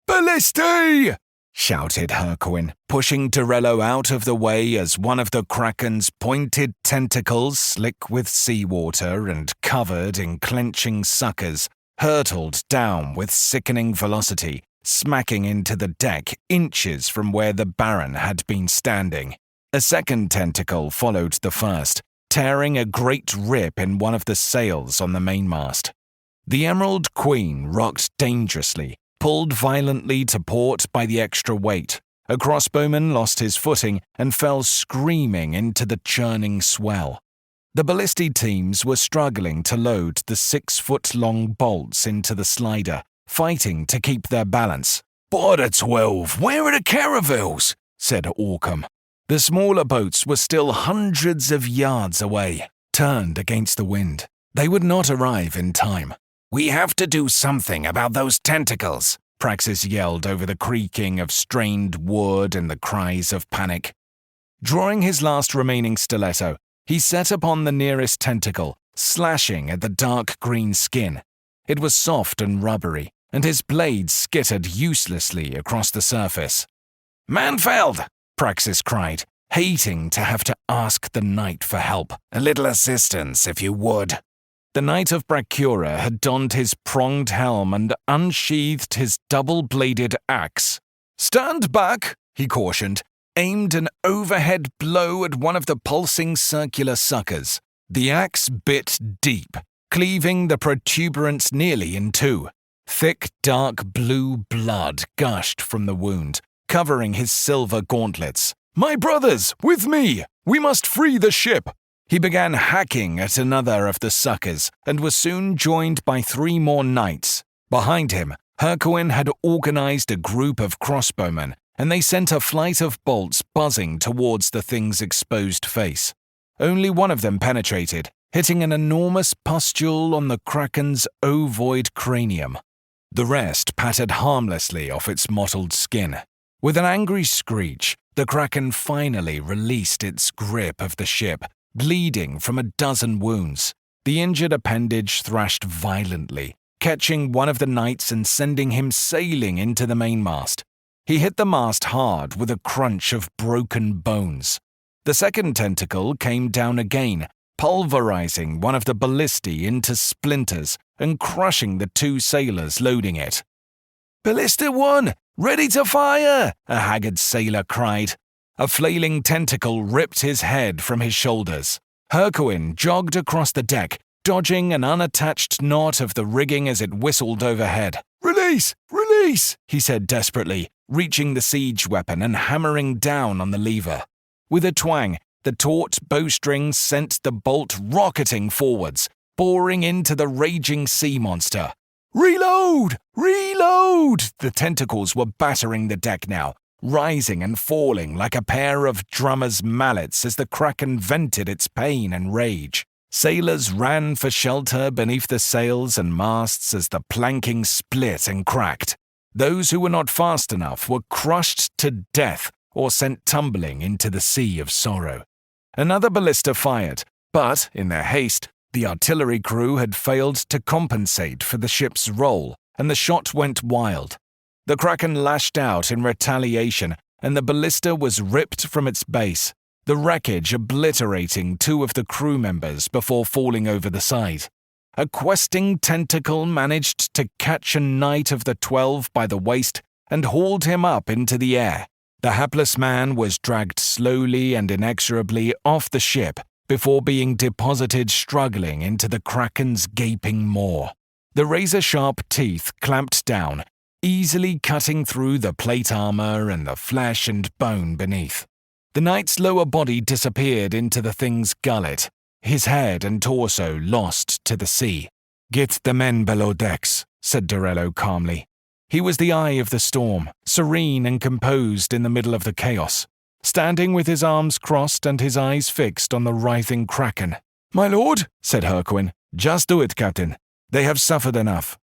"Ballistae!" shouted Hercuin, pushing Dorello out of the way as one of the Kraken's pointed tentacles, slick with seawater and covered in clenching suckers, hurtled down with sickening velocity, smacking into the deck inches from where the Baron had been standing. A second tentacle followed the first, tearing a great rip in one of the sails on the mainmast. The Emerald Queen rocked dangerously, pulled violently to port by the extra weight. A crossbowman lost his footing and fell screaming into the churning swell. The ballistae teams were struggling to load the 6-foot-long bolts into the slider, fighting to keep their balance. "By the 12, where are the caravels?" said Orcam. The smaller boats were still hundreds of yards away, turned against the wind. They would not arrive in time. "We have to do something about those tentacles," Praxis yelled over the creaking of strained wood and the cries of panic. Drawing his last remaining stiletto, he set upon the nearest tentacle, slashing at the dark green skin. It was soft and rubbery, and his blade skittered uselessly across the surface. "Manfeld!" Praxis cried, hating to have to ask the knight for help. "A little assistance, if you would." The Knight of Brachyura had donned his pronged helm and unsheathed his double-bladed axe. "Stand back," he cautioned, aimed an overhead blow at one of the pulsing circular suckers. The axe bit deep, cleaving the protuberance nearly in two. Thick, dark blue blood gushed from the wound, covering his silver gauntlets. "My brothers, with me! We must free the ship!" He began hacking at another of the suckers and was soon joined by 3 more knights. Behind him, Hercuin had organized a group of crossbowmen, and they sent a flight of bolts buzzing towards the thing's exposed face. Only one of them penetrated, hitting an enormous pustule on the Kraken's ovoid cranium. The rest pattered harmlessly off its mottled skin. With an angry screech, the Kraken finally released its grip of the ship, bleeding from a dozen wounds. The injured appendage thrashed violently, catching one of the knights and sending him sailing into the mainmast. He hit the mast hard with a crunch of broken bones. The second tentacle came down again, pulverizing one of the ballistae into splinters and crushing the 2 sailors loading it. "Ballista 1, ready to fire!" a haggard sailor cried. A flailing tentacle ripped his head from his shoulders. Hercuin jogged across the deck, dodging an unattached knot of the rigging as it whistled overhead. "Release! Release!" he said desperately, reaching the siege weapon and hammering down on the lever. With a twang, the taut bowstring sent the bolt rocketing forwards, boring into the raging sea monster. "Reload! Reload!" The tentacles were battering the deck now, rising and falling like a pair of drummers' mallets as the Kraken vented its pain and rage. Sailors ran for shelter beneath the sails and masts as the planking split and cracked. Those who were not fast enough were crushed to death or sent tumbling into the sea of sorrow. Another ballista fired, but, in their haste, the artillery crew had failed to compensate for the ship's roll, and the shot went wild. The Kraken lashed out in retaliation, and the ballista was ripped from its base, the wreckage obliterating 2 of the crew members before falling over the side. A questing tentacle managed to catch a knight of the 12 by the waist and hauled him up into the air. The hapless man was dragged slowly and inexorably off the ship before being deposited struggling into the Kraken's gaping maw. The razor-sharp teeth clamped down, easily cutting through the plate armor and the flesh and bone beneath. The knight's lower body disappeared into the thing's gullet, his head and torso lost to the sea. "Get the men below decks," said Dorello calmly. He was the eye of the storm, serene and composed in the middle of the chaos, standing with his arms crossed and his eyes fixed on the writhing Kraken. "My lord," said Hercuin, "just do it, Captain. They have suffered enough.